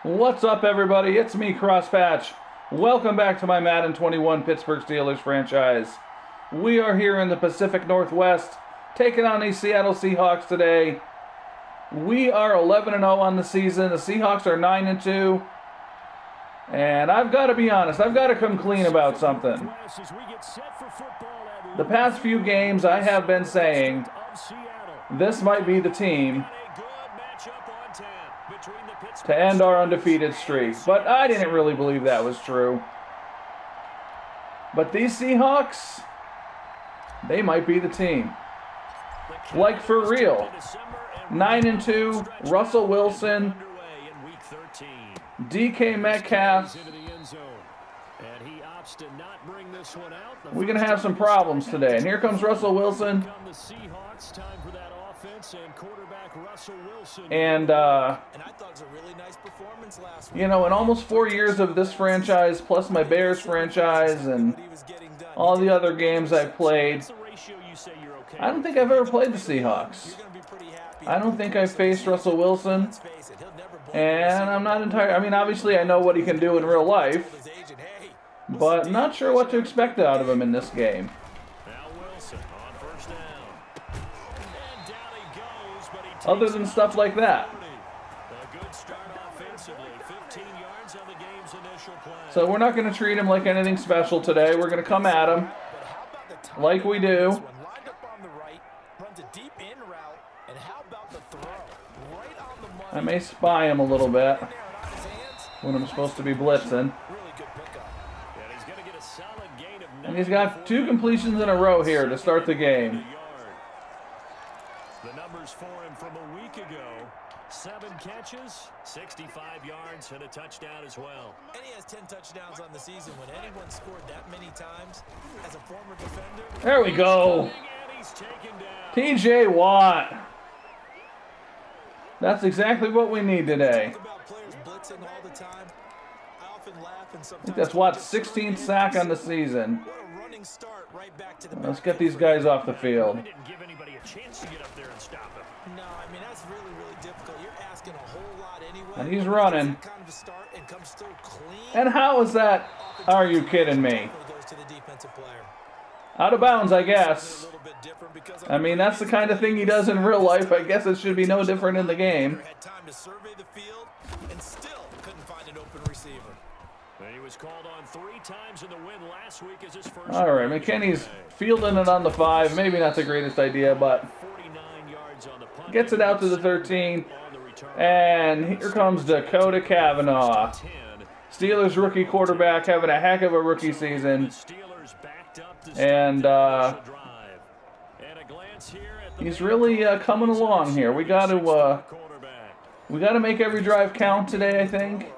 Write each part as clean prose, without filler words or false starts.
What's up, everybody? It's me, Crosspatch. Welcome back to my Madden 21 Pittsburgh Steelers franchise. We are here in the Pacific Northwest, taking on the Seattle Seahawks today. We are 11-0 on the season. The Seahawks are 9-2. And I've got to be honest, I've got to come clean about something. The past few games, I have been saying this might be the team to end our undefeated streak. But I didn't really believe that was true. But these Seahawks, they might be the team. Like, for real. 9-2, Russell Wilson, DK Metcalf. We're going to have some problems today. And here comes Russell Wilson. And, you know, in almost 4 years of this franchise, plus my Bears franchise and all the other games I've played, I don't think I've ever played the Seahawks. I don't think I've faced Russell Wilson. And I'm not entirely, I mean, obviously I know what he can do in real life, but not sure what to expect out of him in this game. Other than stuff like that. So we're not going to treat him like anything special today. We're going to come at him like we do. I may spy him a little bit when I'm supposed to be blitzing. And he's got 2 completions in a row here to start the game. The numbers for him from a week ago: 7 catches, 65 yards, and a touchdown as well. And he has 10 touchdowns on the season. When anyone scored that many times as a former defender. There we go. TJ Watt. That's exactly what we need today. I think that's Watt's 16th sack on the season. Let's get these guys off the field. And he's running. And how is that? Are you kidding me? Out of bounds, I guess. I mean, that's the kind of thing he does in real life. I guess it should be no different in the game. All right, McKinney's fielding it on the 5. Maybe not the greatest idea, but gets it out to the 13. And here comes Dakota Cavanaugh. Steelers rookie quarterback having a heck of a rookie season. And he's really coming along here. We got to make every drive count today, I think.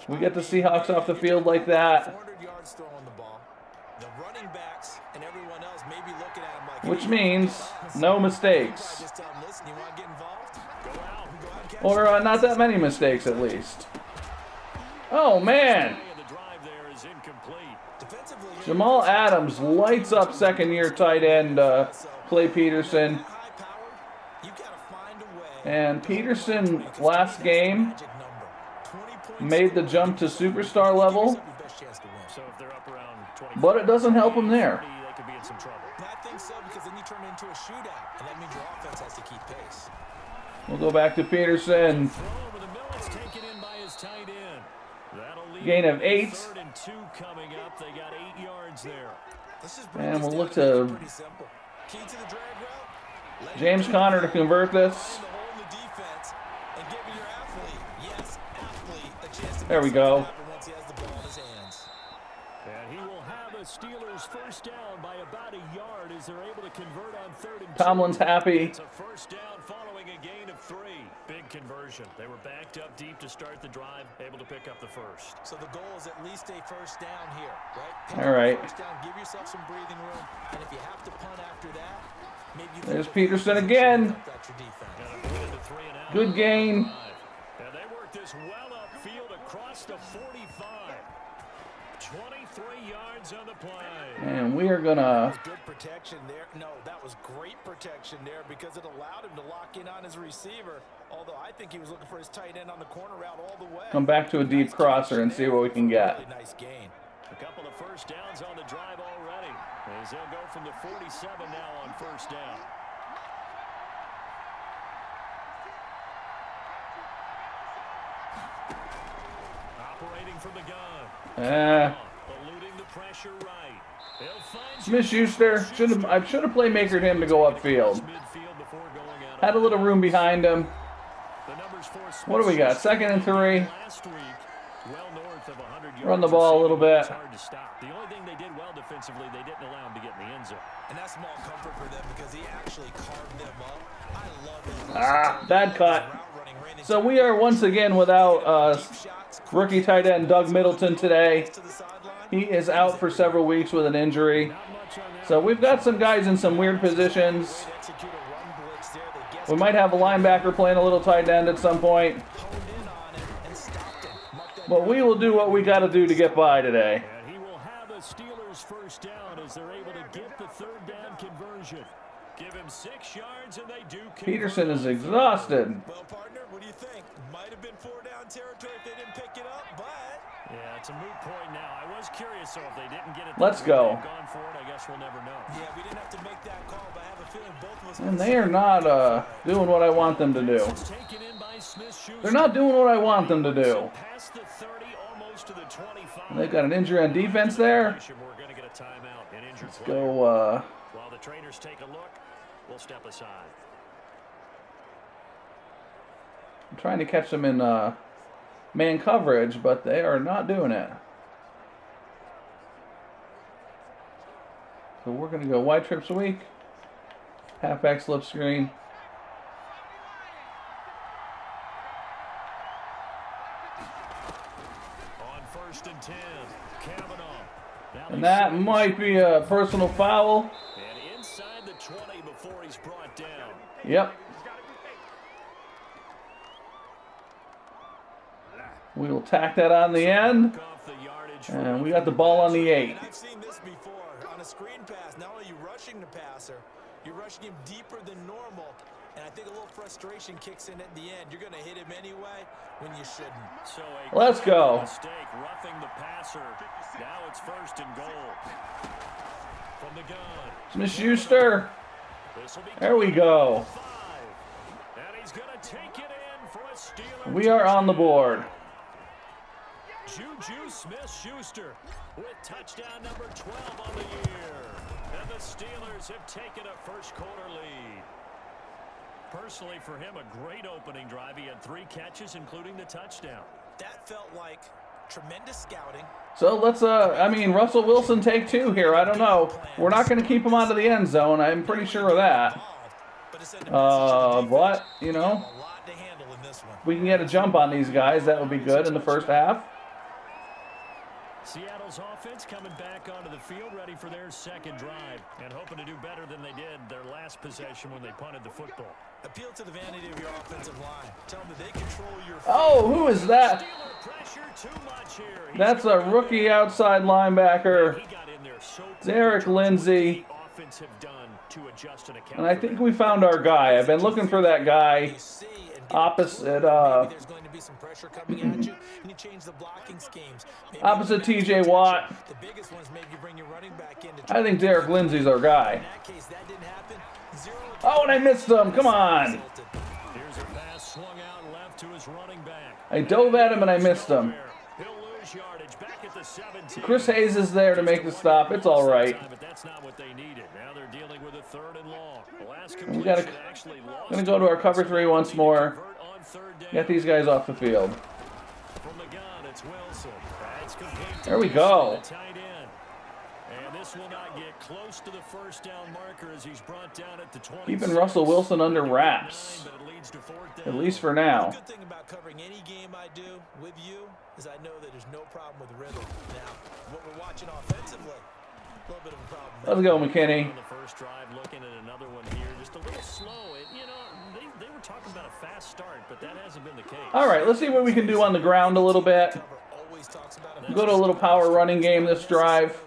We get the Seahawks off the field like that, which means no mistakes, or not that many mistakes at least. Oh man! Jamal Adams lights up second-year tight end Clay Peterson. And Peterson last game made the jump to superstar level, but it doesn't help him there. We'll go back to Peterson. Gain of 8. And we'll look to James Conner to convert this. There we go. And he will have a Steelers first down by about a yard as they're able to convert on 3rd and 2. Tomlin's happy. It's a first down following a gain of 3. Big conversion. They were backed up deep to start the drive, able to pick up the first. So the goal is at least a first down here, right? All right. First down, give yourself some breathing room, and if you have to punt after that, maybe you there's Peterson again. Good gain. And they work this well upfield across the 45. 23 yards on the play. And we are gonna Good protection there. No, that was great protection there because it allowed him to lock in on his receiver. Although I think he was looking for his tight end on the corner route all the way. come back to a deep crosser and see what we can get. Really nice gain. A couple of first downs on the drive already, as they'll go from the 47 now on first down. Operating from the gun. Eluding the pressure right. Smith-Schuster, I should have playmakered him to go upfield. Had a little room behind him. What do we got? 2nd and 3. Run the ball a little bit. The only thing they did well defensively, they didn't allow him to get in the end zone. And that's small comfort for them because he actually carved them up. I love his Bad cut. So we are once again without rookie tight end Doug Middleton today. He is out for several weeks with an injury. So we've got some guys in some weird positions. We might have a linebacker playing a little tight end at some point. But we will do what we got to do to get by today. And he will have a Steelers first down as they're able to get the 3rd down conversion. Give him 6 yards and they do. Peterson is exhausted. Well, partner, what do you think? Might have been 4-down territory if they didn't pick it up, but yeah, it's a moot point now. I was curious, so if they didn't get it, let's go. Gone for it, I guess we'll never know. Yeah, we didn't have to make that call, but I have a feeling both of us. And they are not doing what I want them to do. They're not doing what I want them to do. Past the 30, almost to the 25. They've got an injury on defense there. We're going to get a timeout. An injured Let's player. go. While the trainers take a look, we'll step aside. I'm trying to catch them in man coverage, but they are not doing it. So we're going to go wide trips a week. Halfback slip screen. On 1st and 10, Cavanaugh. And that might be a personal foul. And inside the 20 before he's brought down. Yep. We will tack that on the end. And we got the ball on the 8. And I've seen this before. On a screen pass, not only are you rushing the passer, you're rushing him deeper than normal. And I think a little frustration kicks in at the end. You're going to hit him anyway when you shouldn't. So let's go. Mistake, roughing the passer. Now it's 1st and goal. From the gun. Smith-Schuster. There we go. And he's going to take it in for a Steeler. We are on the board. Juju Smith-Schuster with touchdown number 12 on the year. And the Steelers have taken a first-quarter lead. Personally, for him, a great opening drive. He had 3 catches, including the touchdown. That felt like tremendous scouting. So let's, Russell Wilson take 2 here. I don't know. We're not going to keep him out of the end zone. I'm pretty sure of that. But, you know, we can get a jump on these guys. That would be good in the first half. Seattle's offense coming back onto the field, ready for their 2nd drive, and hoping to do better than they did their last possession when they punted the football. Appeal to the vanity of your offensive line. Tell them that they control your. Oh, who is that? That's a rookie outside linebacker, Derek Lindsey. And I think we found our guy. I've been looking for that guy opposite opposite TJ Watt. I think Derek Lindsey's our guy. Oh, and I missed him. Come on. I dove at him and I missed him. Chris Hayes is there to make the stop. It's all right. We got to going to go to our cover 3 once more. Get these guys off the field. There we go. Keeping Russell Wilson under wraps, at least for now. The good thing about covering any game I do with you is I know that there's no problem with rhythm. Now, what we're watching offensively, a little bit of a problem. Let's go, McKinney. On the first drive, looking at another one here, just a little slow. They were talking about a fast start, but that hasn't been the case. All right, let's see what we can do on the ground a little bit. always talks about Go to a little power running game this drive.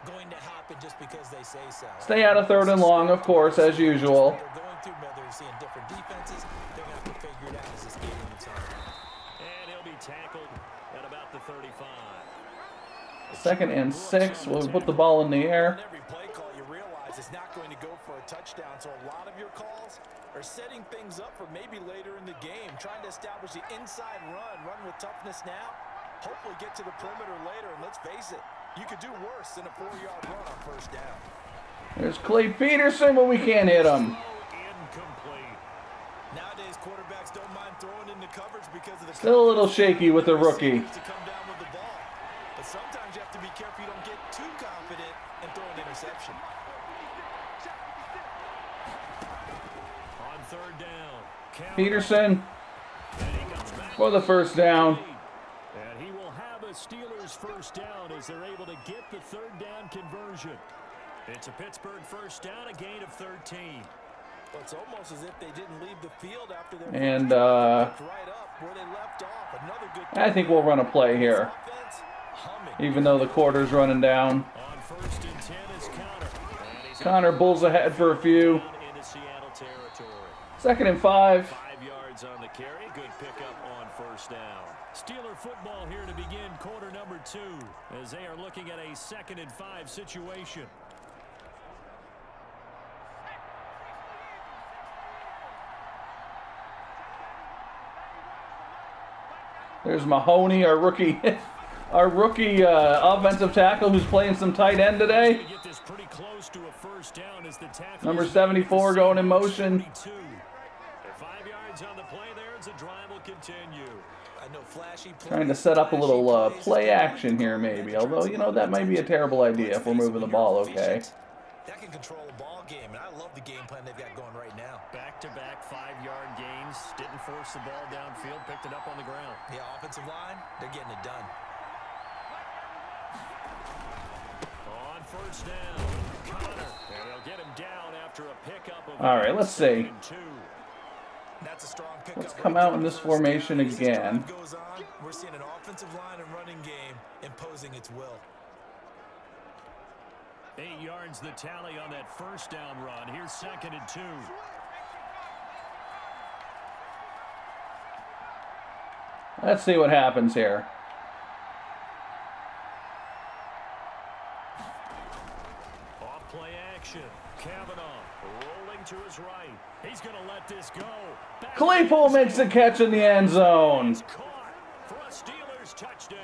going to happen just because they say so. Stay out of 3rd and long, of course, as usual. They're going through, whether you're seeing different defenses, they're going to have to figure it out as this game moves on. And he'll be tackled at about the 35. 2nd and 6. We'll put the ball in the air. On every play call, you realize it's not going to go for a touchdown, so a lot of your calls are setting things up for maybe later in the game, trying to establish the inside run with toughness now, hopefully get to the perimeter later, and let's face it, you could do worse than a 4-yard run on 1st down. There's Clay Peterson, but we can't hit him. Incomplete. Nowadays, quarterbacks don't mind throwing into coverage because of the Still a little shaky with the rookie. to come down with the ball. But sometimes you have to be careful you don't get too confident and throw an interception. On 3rd down. Peterson And he comes back for the 1st down. And he will have a Steelers 1st down as they're able to get the 3rd down conversion. It's a Pittsburgh 1st down, a gain of 13. Well, it's almost as if they didn't leave the field after their And right up where they left off. Another good I think we'll run a play here, offense, humming. even though the quarter's running down. On 1st and 10 is Connor. And he's Connor bulls ahead for a few. down into Seattle territory. 2nd and 5. 5 yards on the carry. Good pickup on 1st down. Steeler football here to begin quarter number 2 as they are looking at a 2nd and 5 situation. There's Mahoney, our rookie offensive tackle who's playing some tight end today. Get this pretty close to a 1st down as the tackle Number 74 going in motion. 72. 5 yards on the play there as the drive will continue. I know flashy plays, Trying to set up a little play action here maybe. Although, you know, that might be a terrible idea if we're moving the ball okay. that can control a ball game, and I love the game plan they've got going right now. Back-to-back 5-yard gains. Didn't force the ball downfield. Picked it up on the ground. The offensive line, they're getting it done. On 1st down, Connor. And they'll get him down after a pickup of All right, let's see. 2. That's a strong pickup. Let's come out in this formation As this drive again. goes on, we're seeing an offensive line and running game imposing its will. 8 yards the tally on that 1st down run. Here's 2nd and 2. Let's see what happens here. Off play action. Cavanaugh rolling to his right. He's going to let this go. Back Claypool makes the catch in the end zone. It's caught for a Steelers touchdown.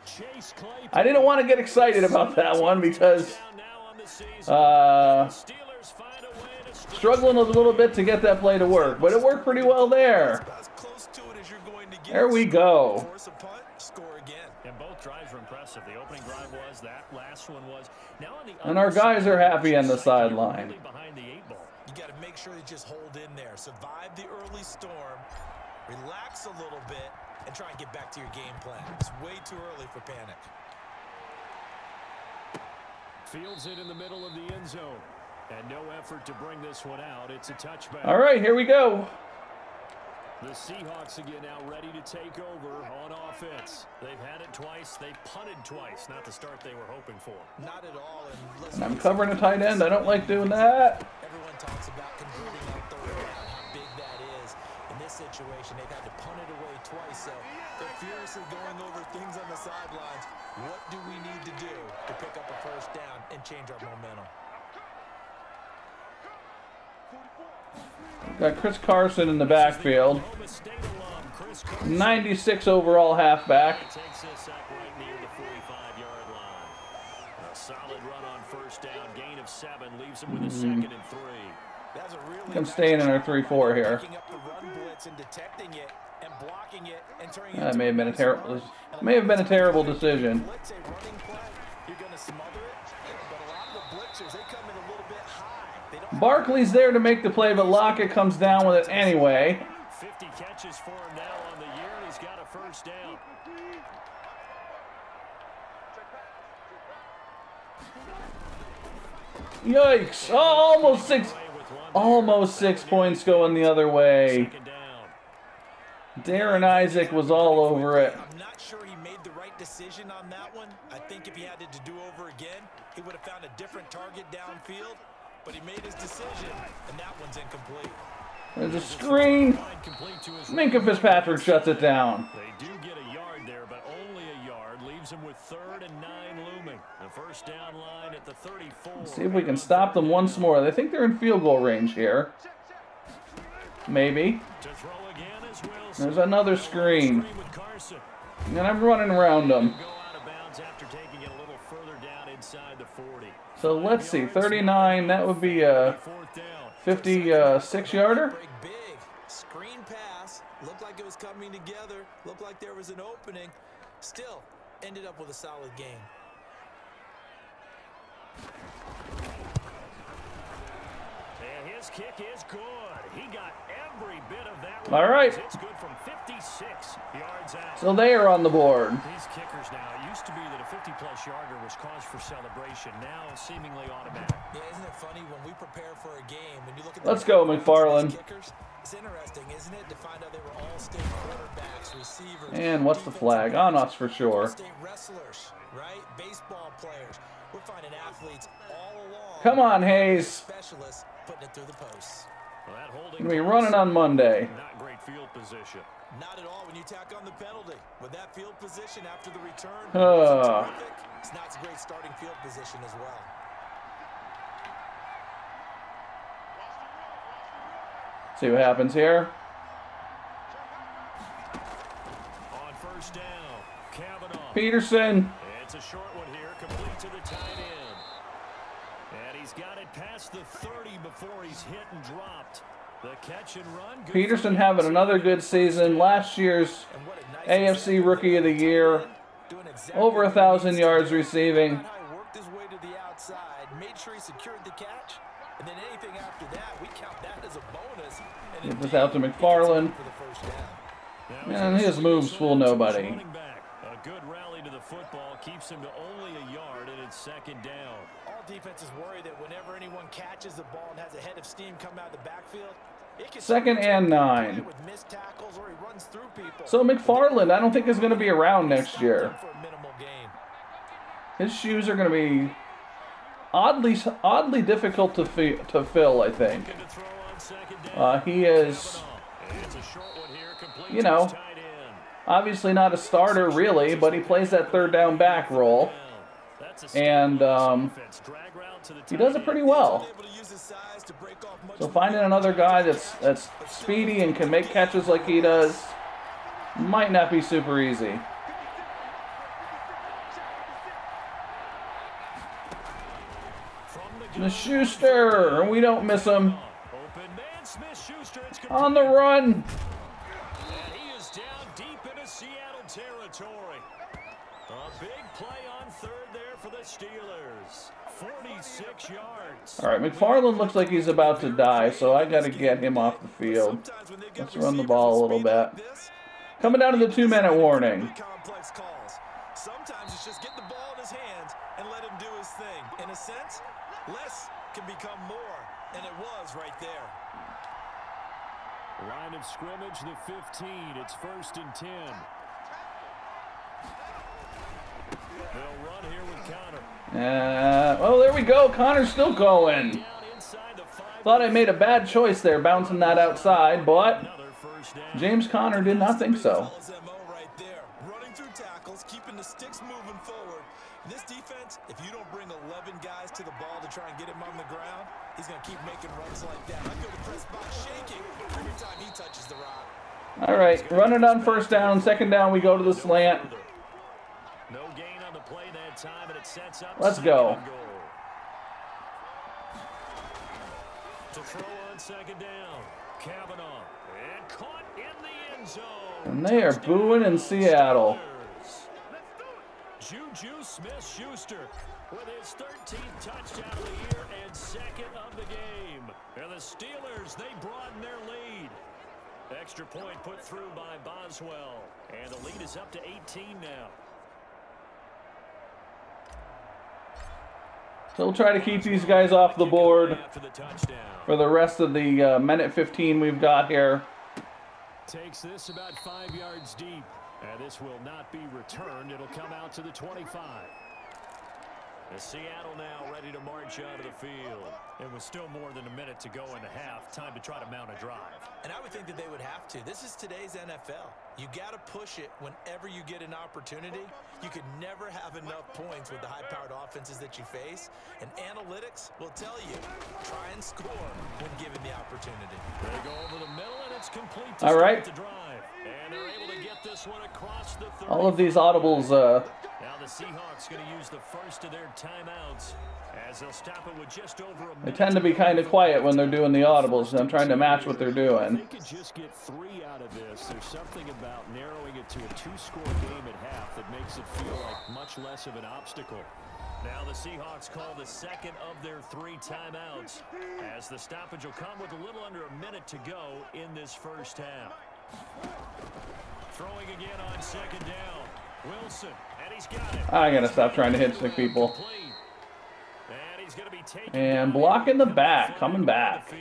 Chase Claypool. I didn't want to get excited about that one because Down now on the season. The Steelers find a way to struggling a little bit to get that play to work, but it worked pretty well there. As close to it as you're going to get. There we go. Force a punt, score again. And both drives were impressive. The opening drive was, that last one was. Now on the And our other guys side, are happy on the really sideline. behind the 8 ball. You got to make sure you just hold in there. Survive the early storm. Relax a little bit and try and get back to your game plan. It's way too early for panic. Fields it in the middle of the end zone. And no effort to bring this one out. It's a touchback. All right, here we go. The Seahawks again now ready to take over on offense. They've had it twice. They punted twice. Not the start they were hoping for. Not at all. And I'm covering a tight end. I don't like doing that. Everyone talks about converting on 3rd down, how big that is. In this situation, they've had to punt it away twice, so they're furiously going over things on the sidelines. What do we need to do to pick up a 1st down and change our momentum? Got Chris Carson in the backfield. Oklahoma State alum, Chris Carson. 96 overall halfback. Takes this up right near the 45-yard line. A solid run on 1st down. Gain of 7 leaves him with a 2nd and 3. That's a really I'm nice staying in our job 3-4 here. picking up the run blitz and detecting it and blocking it and turning it That into may have been a nice terrible. run. May have been a terrible decision. Blitz, a running play, you're going to smother it, but a lot of the blitzers, they come in a little bit high. They don't Barkley's there to make the play, but Lockett comes down with it anyway. 50 catches for him now on the year. He's got a 1st down. Yikes! Oh, almost 6 points going the other way. 2nd down. Darren Isaac was all over it. I'm not sure he made the right decision on that one. I think if he had it to do over again, he would have found a different target downfield. But he made his decision, and that one's incomplete. There's a screen. Minka Fitzpatrick shuts it down. They do get a yard there, but only a yard. Leaves him with 3rd and 9 looming. The first down line at the 34. Let's see if we can stop them once more. They think they're in field goal range here. Maybe. There's another screen. And I'm running around them. So let's see, 39, that would be a 56-yarder. Big screen pass. Looked like it was coming together. Looked like there was an opening. Still ended up with a solid game. And his kick is good. He got every bit of that. All right. It's good from 56 yards out. So they are on the board. These kickers now, it used to be that a 50-plus yarder was cause for celebration. Now seemingly automatic. Yeah, isn't it funny when we prepare for a game, when you look at Let's go, McFarland. Kickers, it's interesting, isn't it, to find out they were all state quarterbacks, receivers. And what's the flag? On us for sure. State wrestlers, right? Baseball players. We're finding athletes all along. Come on, Hayes. Specialists putting it through the posts. Well, that holding Gonna be running on Monday. not great field position. Not at all when you tack on the penalty. With that field position after the return, it's not a great starting field position as well. See what happens here. On first down, Cavanaugh. Peterson. It's a short one here, complete to the tight end. And he's got it past the 30 before he's hit and dropped. The catch and run. Peterson having another good season. Last year's AFC Rookie of the Year. Over 1,000 yards receiving. Worked his way to the outside, made sure he secured the catch, and then anything after that, we count that as a bonus. Get this out to McFarland. And his moves fool nobody. A good rally to the football keeps him to only a yard, and it's 2nd down. All defenses worry that whenever anyone catches the ball and has a head of steam come out of the backfield, it can 2nd and 9. with missed tackles or he runs through people. So McFarland, I don't think is going to be around next year. For a minimal gain. His shoes are going to be oddly difficult to fill, I think. He is, you know, obviously not a starter really, but he plays that 3rd down back role. And he does it pretty well. So finding another guy that's speedy and can make catches like he does might not be super easy. Smith-Schuster, and we don't miss him. On the run. And he is down deep into Seattle territory. A big play on 3rd there for the Steelers. 46 yards. All right, McFarland looks like he's about to die, so I got to get him off the field. Let's run the ball a little bit. Coming down to the 2-minute warning. Sometimes it's just get the ball in his hands and let him do his thing. In a sense, less can become more, and it was right there. Line of scrimmage, the 15. It's 1st and 10. They'll run here with Connor. Oh, there we go. Connor's still going. Thought I made a bad choice there, bouncing that outside, but James Conner did not think so. Running through tackles, keeping the sticks moving forward. This defense, if you don't bring 11 guys to the ball to try and get him on the ground, he's going to keep making runs like that. I go to press box shaking every time he touches the rock. All right, run it on 1st down. 2nd down, we go to the slant. No gain on the play that time, and it sets up. Let's go. To throw on 2nd down, Cavanaugh, and caught in the end zone. And they are booing in Seattle. Juju Smith-Schuster with his 13th touchdown of the year and 2nd of the game. And the Steelers, they broaden their lead. Extra point put through by Boswell. And the lead is up to 18 now. So we'll try to keep these guys off the board for the rest of the minute 15 we've got here. Takes this about 5 yards deep. And this will not be returned. It'll come out to the 25. And Seattle now ready to march out of the field. And with still more than a minute to go in the half, time to try to mount a drive. And I would think that they would have to. This is today's NFL. You got to push it whenever you get an opportunity. You could never have enough points with the high-powered offenses that you face. And analytics will tell you, try and score when given the opportunity. They go over the middle, and it's complete to start the drive. And they're able to get this one across the 30. All of these audibles. Now the Seahawks going to use the first of their timeouts as they'll stop it with just over a minute. They tend to be kind of quiet when they're doing the audibles. I'm trying to match what they're doing. If they could just get 3 out of this, there's something about narrowing it to a 2-score game at half that makes it feel like much less of an obstacle. Now the Seahawks call the second of their 3 timeouts as the stoppage will come with a little under a minute to go in this first half. Throwing again on second down. Wilson, and he's got it. I gotta stop trying to hit sick people. And he's gonna be taken And block in the back, coming back.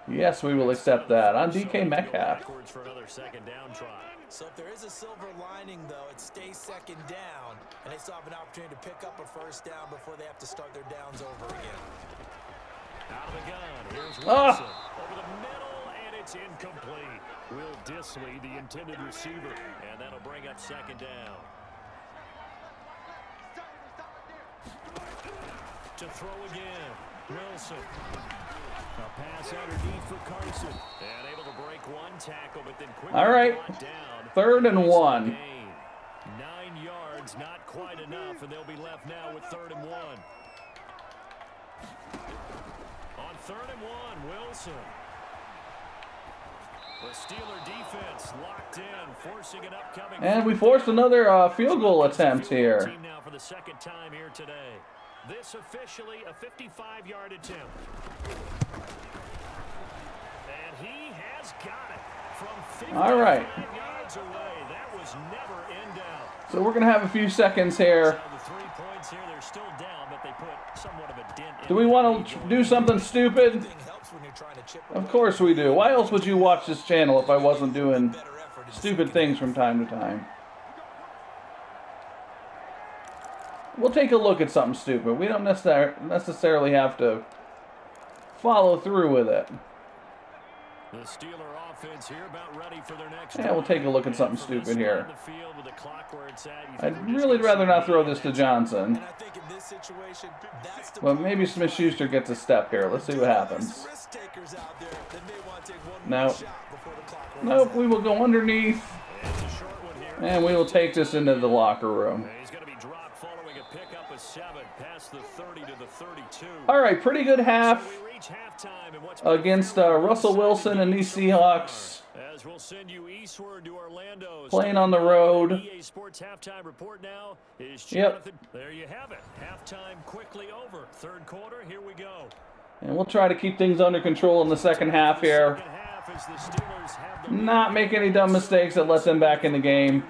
Yes, we will accept that on DK Metcalf. For another second down try. So if there is a silver lining, though, it stays second down, and they still have an opportunity to pick up a first down before they have to start their downs over again. Out of the gun, here's Wilson. Over the middle, and it's incomplete. Will Disley, the intended receiver, and that'll bring up second down. To throw again, Wilson. A pass underneath for Carson. And able to break one tackle, but then quickly brought down. 3rd and 1. 9 yards, not quite enough, and they'll be left now with 3rd and 1. On 3rd and 1, Wilson. The Steeler defense locked in, forcing an upcoming. And we forced another field goal attempt here. Team now for the second time here today. This officially a 55-yard attempt. And he has got it from 55 yards away. That was never in doubt. So we're going to have a few seconds here. So the 3 points here, they're still down, but they put somewhat of a dent. Do we want to do something stupid? Of course we do. Why else would you watch this channel if I wasn't doing stupid things from time to time? We'll take a look at something stupid. We don't necessarily have to follow through with it. The Steeler offense here about ready for their next. Yeah, we'll take a look at something stupid here. I'd really rather not throw this to Johnson. Well, maybe Smith-Schuster gets a step here. Let's see what happens. No. Nope, we will go underneath. And we will take this into the locker room. He's going to be dropped following a pickup of 7 past the 30 to the 32. All right, pretty good half against Russell Wilson and these Seahawks. As we'll send you eastward to Orlando. Playing on the road. EA Sports halftime report now is Jonathan. Yep. There you have it. Halftime quickly over. 3rd quarter, here we go. And we'll try to keep things under control in the second half here. Not make any dumb mistakes that let them back in the game.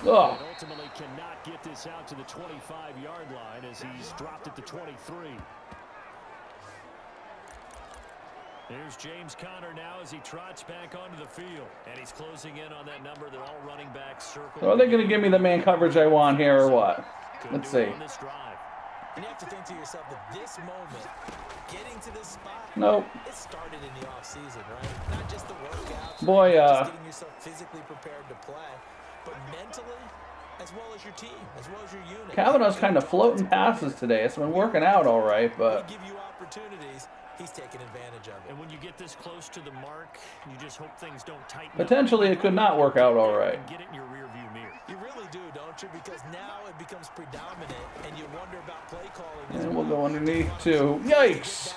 Oh. Ultimately cannot get this out to the 25-yard line as he's dropped it to 23. Here's James Conner now as he trots back onto the field. And he's closing in on that number that all running backs circle. So are they going to give me the man coverage I want here or what? Let's see. And you have to think to yourself that this moment, getting to this spot, nope. It started in the offseason, right? Not just the workouts, boy, just getting yourself physically prepared to play, but mentally, as well as your team, as well as your unit. Cavanaugh's kind of floating passes today. It's been working out all right, but give you opportunities. He's taking advantage of it. And when you get this close to the mark, you just hope things don't tighten potentially it could not work out all right. Get it in your rear view mirror. You really do, don't you? Because now it becomes predominant, and you wonder about play calling. And we'll go underneath too. Yikes!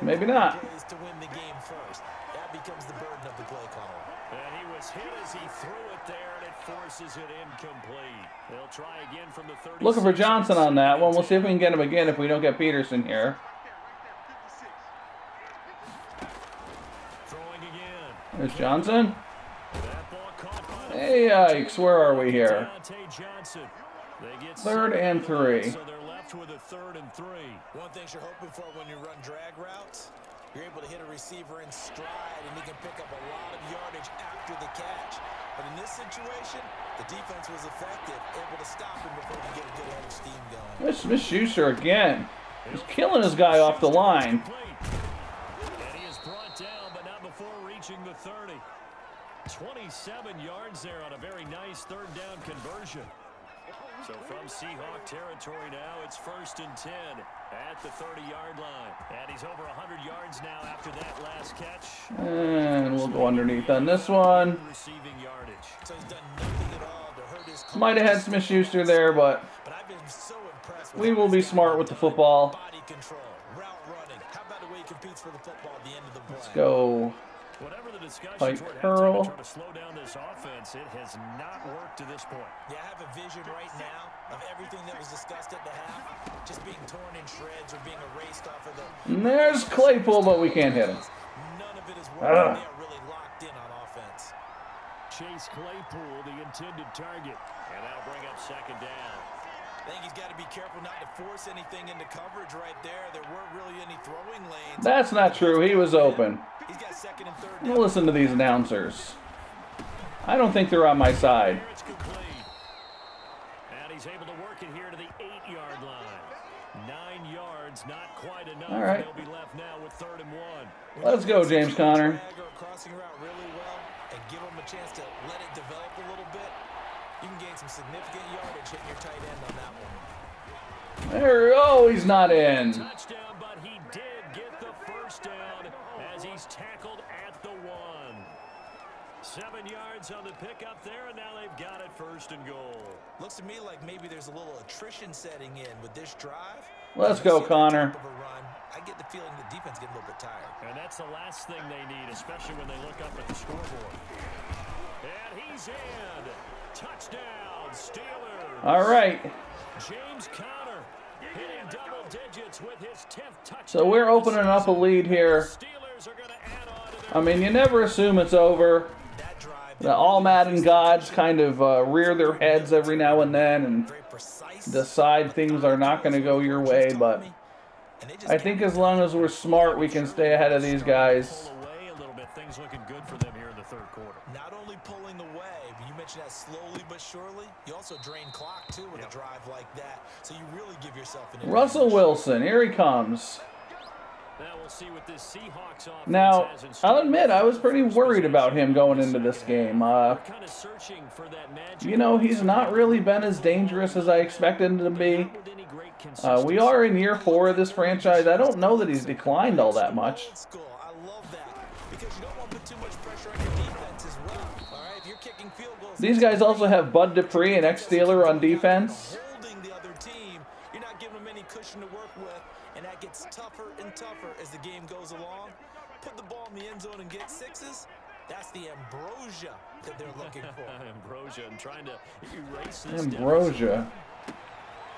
Maybe not. To win the game first. That becomes the burden of the play caller. And he was hit as he threw it there, and it forces it incomplete. They'll try again from the 30. Looking for Johnson on that one. We'll see if we can get him again if we don't get Peterson here. There's Johnson. Hey, yikes. Where are we here? 3rd and 3. So they're left left with a 3rd and 3. One thing you're hoping for when you run drag routes, you're able to hit a receiver in stride, and he can pick up a lot of yardage after the catch. But in this situation, the defense was effective, able to stop him before he could get a good head of steam going. Smith-Schuster again. He's killing his guy off the line. And he is brought down, but not before reaching the 30. 27 yards there on a very nice 3rd down conversion. So from Seahawk territory now, it's 1st and 10 at the 30-yard line. And he's over 100 yards now after that last catch. And we'll go underneath on this one. Receiving yardage. So he's done nothing at all to hurt his Might have had Smith-Schuster there, but I've been so impressed with we will be smart with the football. body control, route running. How about the way he competes for the football at the end of the play? Let's go. Whatever the discussion Tight toward curl. halftime to try to slow down this offense, it has not worked to this point. Yeah, I have a vision right now of everything that was discussed at the half just being torn in shreds or being erased off of the... And there's Claypool, but we can't hit him. None of it is working. They are really locked in on offense. Chase Claypool, the intended target. And that'll bring up 2nd down. I think he's got to be careful not to force anything into coverage right there. There weren't really any throwing lanes. That's not true. He was open. He's got 2nd and 3rd You down. listen to these announcers. I don't think they're on my side. Here it's complete. And he's able to work it here to the 8-yard line. 9 yards, not quite enough. All right. They'll be left now with 3rd and 1. Let's go, James Conner. Drag or a crossing route really well and give him a chance to let it develop a little bit. You can gain some significant yardage hitting your tight end on that one. There, oh, he's not in. Touchdown, but he did get the 1st down as he's tackled at the 1. 7 yards on the pickup there, and now they've got it 1st and goal. Looks to me like maybe there's a little attrition setting in with this drive. Let's go, Connor. I get the feeling the defense getting a little bit tired. And that's the last thing they need, especially when they look up at the scoreboard. And he's in. Touchdown, Steelers. All right. James Conner hitting double digits with his 10th touchdown. So we're opening up a lead here. Steelers are going to add on to their I mean, you never assume it's over. That drive, The all Madden gods kind of rear their heads every now and then and very precise. decide things are not going to go your way, but I think as long as we're smart, we can stay ahead of these guys. pull away a little bit. Things looking good for them here in the 3rd quarter. Not only pulling away, but you mentioned that slowly but surely. You also drain clock, too, with a drive like that. So you really give yourself an Russell advantage. Wilson, here he comes. Now we'll see what this Seahawks offense Now, has in store. I'll admit, I was pretty worried about him going into this game. Kind of searching for that magic. You know, he's not really been as dangerous as I expected him to be. With any great consistency. We are in year 4 of this franchise. I don't know that he's declined all that much. Old school. I love that because you don't want to put too much pressure on your defense as well. All right, if you're kicking field goals, These guys also have Bud Dupree, an ex-Steeler, on defense. holding the other team, you're not giving them any cushion to work with, and that gets tougher and tougher as the game goes along. Put the ball in the end zone and get 6s. That's the ambrosia that they're looking for. Ambrosia and trying to erase this. Ambrosia.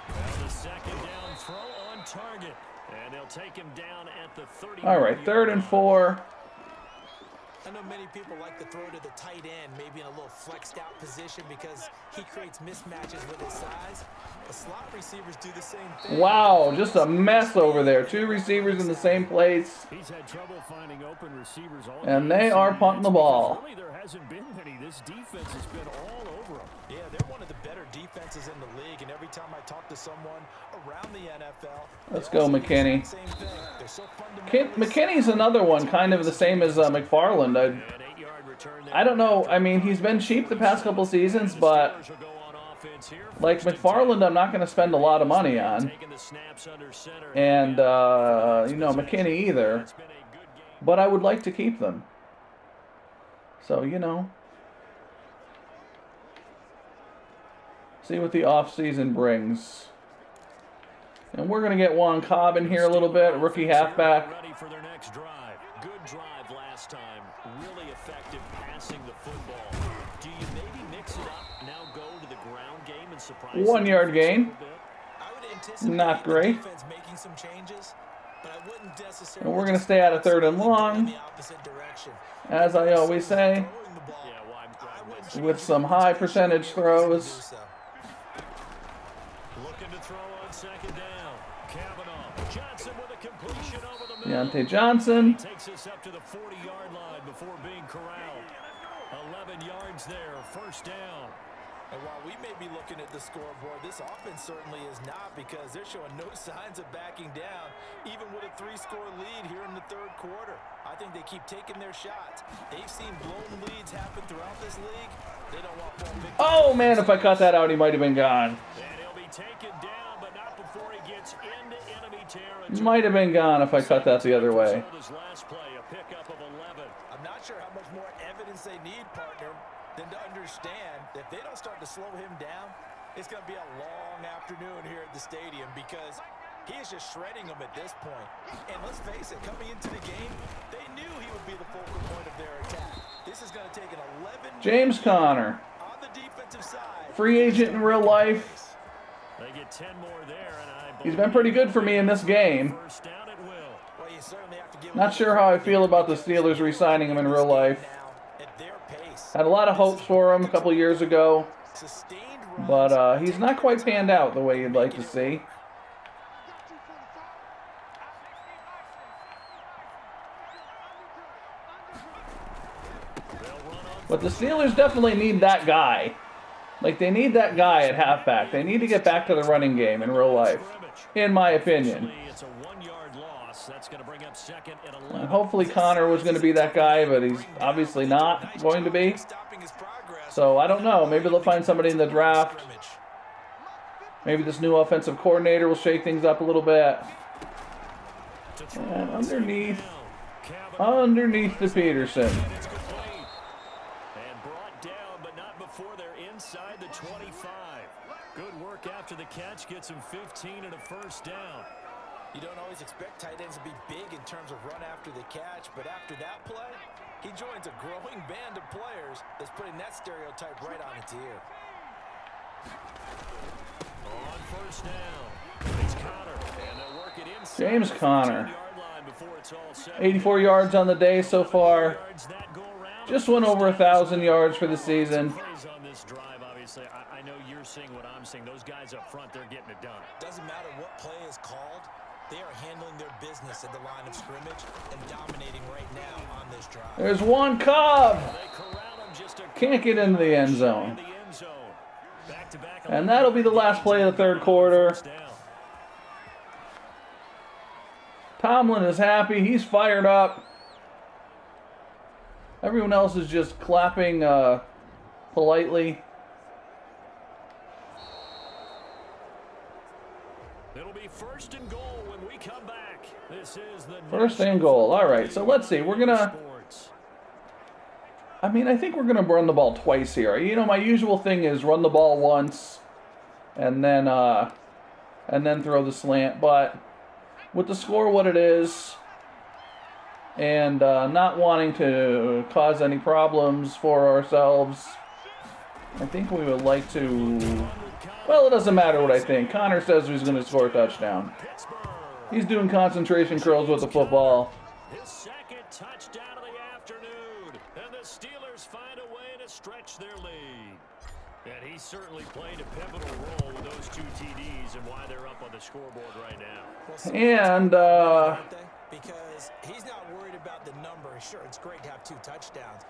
Well, the 2nd down throw on target. And they'll take him down at the 30. All right, 3rd and 4. I know many people like to throw to the tight end, maybe in a little flexed out position because he creates mismatches with his size. But slot receivers do the same thing. Wow, just a mess over there. 2 receivers in the same place. He's had trouble finding open receivers all And game. they are punting the ball. Really, there hasn't been many. This defense has been all over them. Yeah, they're one of the better defenses in the league, and every time I talk to someone around the NFL, Let's go, McKinney. same thing. They're so fundamentally McKinney's another one, kind of the same as McFarland. An 8-yard return there. I don't know. I mean, he's been cheap the past couple seasons, but Steelers will go on offense here. like McFarland, I'm not going to spend a lot of money on. Taking the snaps under center. And, you know, McKinney either. It's been a good game. But I would like to keep them. So, you know. See what the offseason brings. And we're going to get Juan Cobb in here a little bit, rookie halfback. Ready for their next drive. Good drive last time. Really effective passing the football. Do you maybe mix it up, now go to the ground game and surprise 1 yard gain. I would anticipate Not the great. defense making some changes, but I wouldn't necessarily And we're going to stay out of 3rd and in long, the opposite direction. as I always say, Throwing the ball, Yeah, well, I wouldn't I'm with some high percentage do throws. so. looking to throw on 2nd down. Deontay Johnson. Takes us up to the 40-yard line before being corralled. 11 yards there, first down. And while we may be looking at the scoreboard, this offense certainly is not, because they're showing no signs of backing down, even with a 3-score lead here in the third quarter. I think they keep taking their shots. They've seen blown leads happen throughout this league. They don't want one big... Oh, man, if I cut that out, he might have been gone. And he'll be taken down, but not before he gets into enemy territory. Might have been gone if I cut that the other way. His last play, a pickup of 11. I'm not sure how much more evidence they need, partner, than to understand that if they don't start to slow him down, it's going to be a long afternoon here at the stadium, because he is just shredding them at this point. And let's face it, coming into the game, they knew he would be the focal point of their attack. This is going to take an 11... James Conner. On the defensive side. Free agent in real life. They get 10 more there, and He's been pretty good for me in this game. First down at will. Well, you certainly have to give Not sure how I feel about the Steelers re-signing him in real life. at their pace. Had a lot of hopes for him a couple years ago, Sustained but he's not quite panned out the way you'd like to see. But the Steelers definitely need that guy. Like, they need that guy at halfback. They need to get back to the running game in real life, in my opinion. It's a 1-yard loss. That's going to bring up second and 11. And hopefully Connor was going to be that guy, but he's obviously not going to be. So I don't know. Maybe they'll find somebody in the draft. Maybe this new offensive coordinator will shake things up a little bit. And underneath the Peterson. And brought down, but not before they're inside the 25. Good work after the catch. Gets him 15 and a first down. You don't always expect tight ends to be big in terms of run after the catch, but after that play, he joins a growing band of players that's putting that stereotype right on its ear. On first down, it's Conner, and they'll work it inside. James Conner. 15-yard line before it's all set. 84 yards on the day so far. Just went over 1,000 yards for the season. Plays on this drive, obviously. I know you're seeing what I'm seeing. Those guys up front, they're getting it done. Doesn't matter what play is called, they are handling their business at the line of scrimmage and dominating right now on this drive. There's one Cobb. They corral him just a Can't get into the end zone. Back-to-back. And that'll be the last play of the third quarter. Tomlin is happy. He's fired up. Everyone else is just clapping politely. It'll be first and goal when we come back. This is the First and goal. All right, so let's see. We're going to... I mean, I think we're going to run the ball twice here. You know, my usual thing is run the ball once and then throw the slant. But with the score what it is and not wanting to cause any problems for ourselves, I think we would like to... Well, it doesn't matter what I think. Connor says he's going to score a touchdown. He's doing concentration curls with the football. His second touchdown of the afternoon. And the Steelers find a way to stretch their lead. And he certainly played a pivotal role with those 2 TDs and why they're up on the scoreboard right now. And, because he's not worried about the number. Sure, it's great to have 2 touchdowns.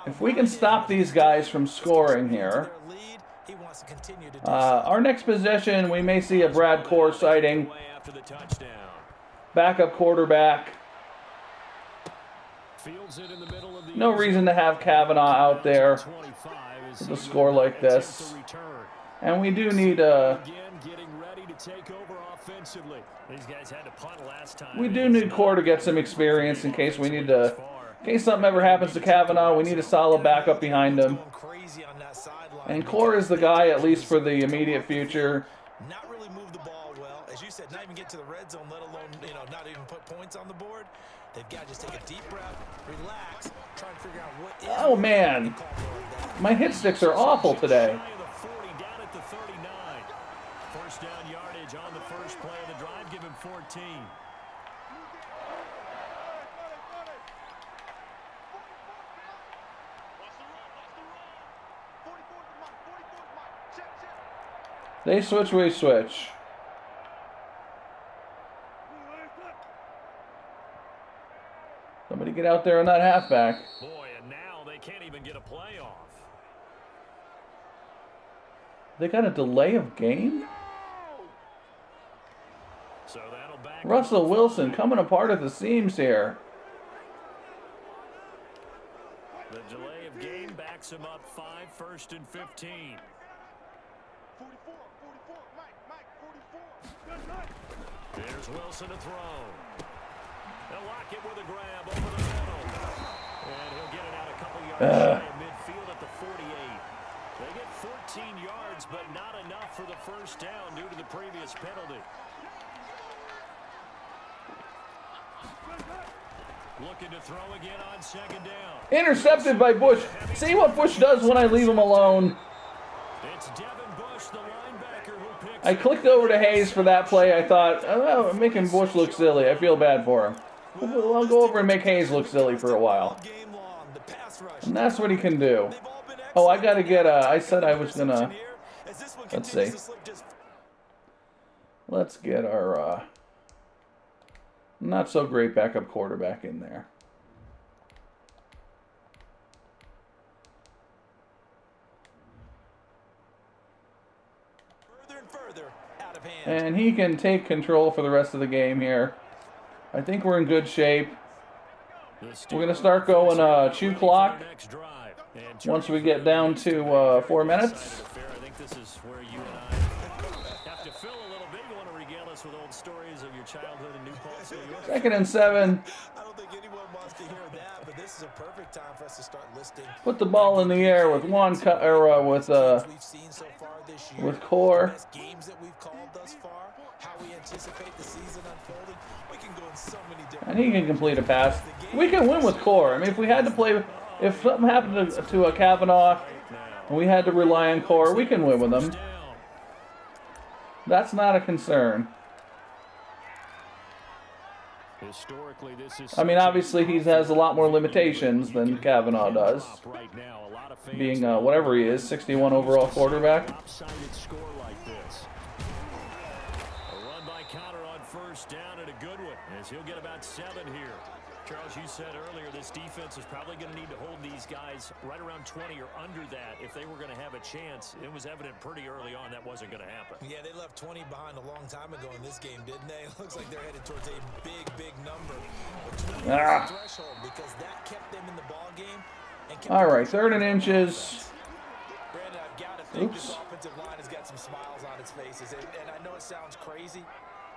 if we can stop these guys from scoring here, our next possession, we may see a Brad Core sighting. Backup quarterback. No reason to have Cavanaugh out there with a score like this. And we do need Core to get some experience in case we need to... In case something ever happens to Cavanaugh, we need a solid backup behind him. And Core is the guy, at least for the immediate future. Not really move the ball well. As you said, not even get to the red zone, let alone, not even put points on the board. They've got to just take a deep breath, relax, try and figure out what is... Oh, man. My hit sticks are awful today. First down yardage on the first play of the drive. Give him 14. They switch, we switch. Somebody get out there on that halfback. Boy, and now they can't even get a play off. They got a delay of game? So that'll back Russell Wilson coming apart at the seams here. The delay of game backs him up 5, 1st and 15. 44, Mike, 44. There's Wilson to throw. They'll lock it with a grab over the middle. And he'll get it out a couple yards shy of midfield at the 48. They get 14 yards, but not enough for the first down due to the previous penalty. Looking to throw again on 2nd down. Intercepted by Bush. See what Bush does when I leave him alone. It's Devin Bush, the linebacker, who picks. I clicked over to Hayes for that play. I thought, oh, I'm making Bush look silly. I feel bad for him. I'll go over and make Hayes look silly for a while. And that's what he can do. Oh, I got to get I said I was going to... Let's see. Let's get our not so great backup quarterback in there. Further and further out of hand. And he can take control for the rest of the game here. I think we're in good shape. We're going to start going chew clock once we get down to 4 minutes. I think this is where you and I have to fill a little bit. You want to regale us with old stories of your childhood in New Paltz, New York? 2nd and 7. I don't think anyone wants to hear that, but this is a perfect time for us to start listing Put the ball in the air with we've seen so far this year. with Core. The best games that we've called thus far, how we anticipate the season unfolding. We can go in so many different And he can complete a pass. We can win with Core. I mean, if we had to play, if something happened to a Cavanaugh and we had to rely on Core, we can win with them. That's not a concern. Historically, this is I mean, obviously he has a lot more limitations than Cavanaugh does, being whatever he is, 61 overall quarterback. lopsided score like this. A run by Connor on 1st down, and a good one, as he'll get about 7 here. Charles, you said earlier this defense is probably going to need to hold these guys right around 20 or under that if they were going to have a chance. It was evident pretty early on that wasn't going to happen. Yeah, they left 20 behind a long time ago in this game, didn't they? It looks like they're headed towards a big number. But 20 is the threshold because that kept them in the ball game. And kept All right, 3rd and inches. Brandon, I've got to think Oops. this offensive line has got some smiles on its faces. And I know it sounds crazy,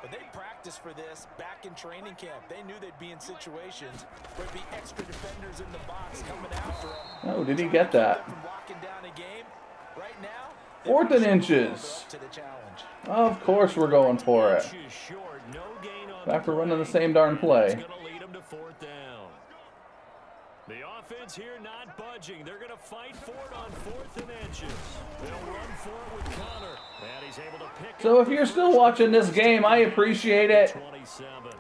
but they practiced for this back in training camp. They knew they'd be in situations where there'd be extra defenders in the box coming after them. Oh, did he get that? Walking down a game. Right now, 4th and inches. to the challenge. Of course we're going for it. Inches short, no gain on Back the for running the play. same darn play. It's going to lead them to 4th down. The offense here not budging. They're going to fight for it on 4th and inches. They'll run for it with Connor. And he's able to pick So up if you're still watching this game, I appreciate it. 27.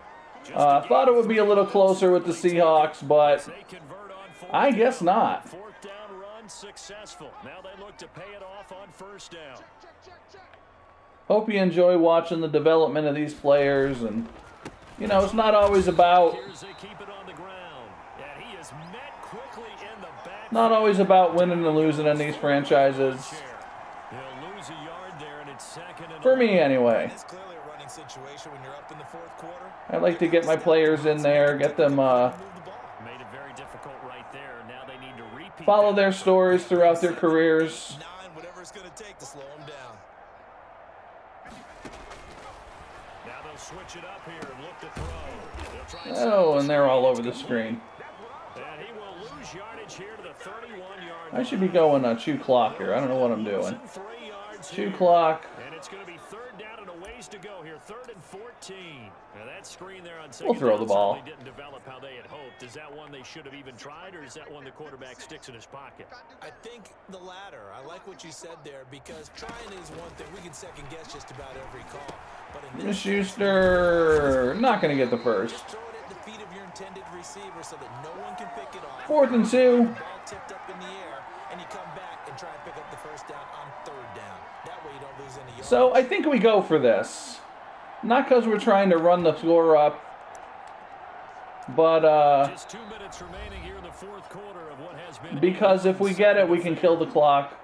Thought it would be a little closer with the Seahawks, but They convert on 4th I guess down. not. 4th down run successful. Now they look to pay it off on 1st down. Hope you enjoy watching the development of these players, and you know, it's not always about Here's they keep it on the ground. And he is met quickly in the back. not always about winning and losing in these franchises. They'll lose a yard there, and it's 2nd and For me, anyway. It's clearly a running situation when you're up in the 4th quarter. I like to get my players in there, get them Move the ball. made it very difficult right there. Now they need to repeat. follow that. their stories throughout their careers. 9, whatever it's going to take to slow them down. Now they'll switch it up here and look to throw. They'll try and Oh, and they're all over the screen. and he will lose yardage here to the 31-yard I should be going chew clock here. I don't know what I'm doing. 3 yards Chew here. clock. And it's going to be 3rd down and a ways to go here. 3rd and 14. Now that screen there on 2nd We'll throw the down ball. certainly didn't develop how they had hoped. Is that one they should have even tried, or is that one the quarterback sticks in his pocket? I think the latter. I like what you said there because trying is one thing. We can second guess just about every call. But in Miss this Schuster, not going to get the first. just throw it at the feet of your intended receiver so that no one can pick it off. 4th and 2. Ball tipped up in the air, and you come back and try and pick up the 1st down on 3rd down. That way you don't lose any yards. So I think we go for this. Not because we're trying to run the score up. But Just 2 minutes remaining here in the fourth quarter of what has been because if we get it, we can kill the clock.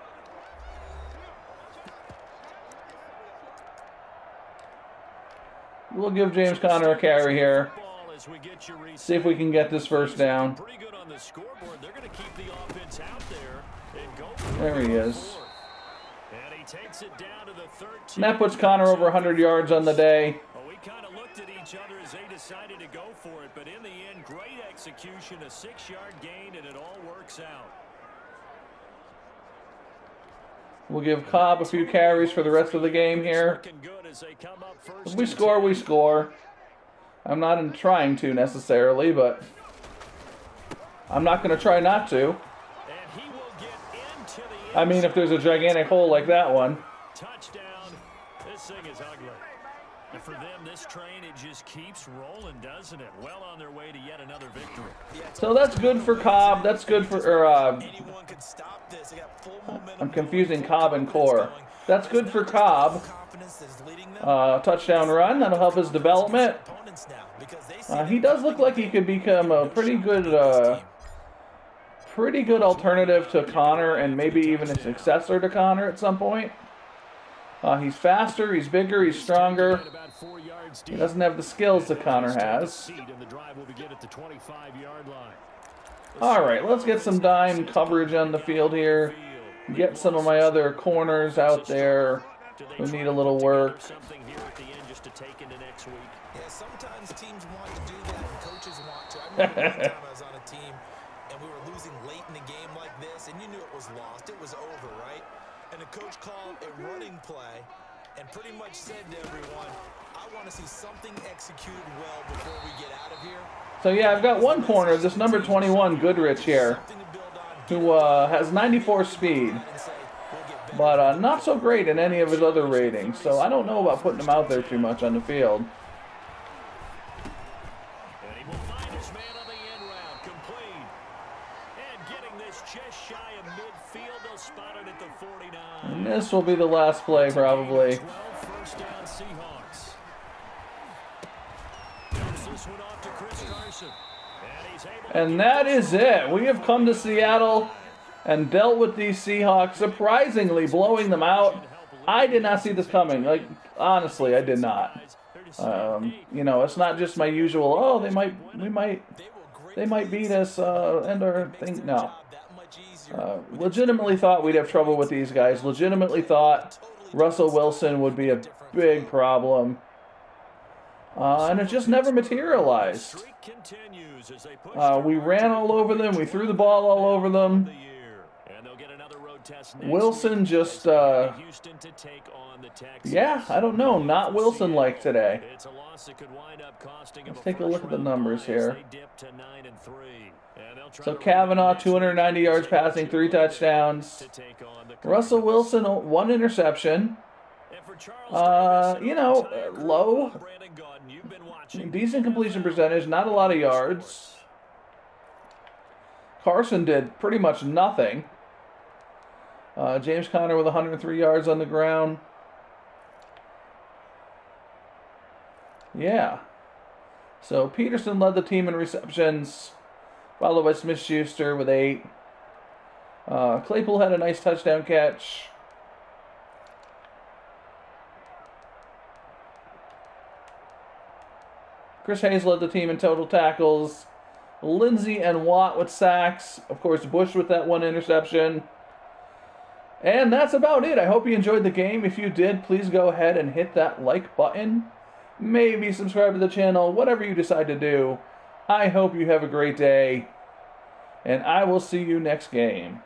We'll give James Conner a carry here. See if we can get this first down. Pretty good on the scoreboard. They're going to keep the offense out there and go for There he is. And he takes it down to the 13. And that puts Conner over 100 yards on the day. Well, we kind of looked at each other as they decided to go for it, but in the end, great execution, a 6-yard gain, and it all works out. We'll give Cobb a few carries for the rest of the game here. Looking good as they come up first. If we score, we score. I'm not trying to necessarily, but I'm not going to try not to. And he will get into the I mean, if there's a gigantic hole like that one. touchdown. This thing is ugly. And for them, this train, it just keeps rolling, doesn't it? Well on their way to yet another victory. So that's good for Cobb. That's good for... Anyone could stop this. They got full momentum. I'm confusing Cobb and Core. That's good for Cobb. Touchdown run. That'll help his development. He does look like he could become a pretty good alternative to Connor and maybe even a successor to Connor at some point. He's faster, he's bigger, he's stronger. He doesn't have the skills that Connor has. Alright, let's get some dime coverage on the field here. Get some of my other corners out there who need a little work. Yeah, sometimes teams want to do that and coaches want to. I remember one time I was on a team and we were losing late in a game like this and you knew it was lost. It was over, right? And the coach called a running play and pretty much said to everyone, I want to see something executed well before we get out of here. So yeah, I've got one corner, this number 21 Goodrich here, who has 94 speed, but not so great in any of his other ratings. So I don't know about putting him out there too much on the field. And this will be the last play, probably. And that is it. We have come to Seattle and dealt with these Seahawks, surprisingly blowing them out. I did not see this coming. Like, honestly, I did not. You know, it's not just my usual, oh, they might beat us, end our thing. No. Legitimately thought we'd have trouble with these guys. Legitimately thought Russell Wilson would be a big problem. And it just never materialized. We ran all over them. We threw the ball all over them. Wilson just, yeah, I don't know. Not Wilson-like today. Let's take a look at the numbers here. So Cavanaugh, 290 yards passing, 3 touchdowns. Russell Wilson, 1 interception. You know, low. Decent completion percentage, not a lot of yards. Carson did pretty much nothing. James Conner with 103 yards on the ground. Yeah. So Peterson led the team in receptions, followed by Smith-Schuster with 8. Claypool had a nice touchdown catch. Chris Hayes led the team in total tackles. Lindsey and Watt with sacks. Of course, Bush with that 1 interception. And that's about it. I hope you enjoyed the game. If you did, please go ahead and hit that like button. Maybe subscribe to the channel, whatever you decide to do. I hope you have a great day. And I will see you next game.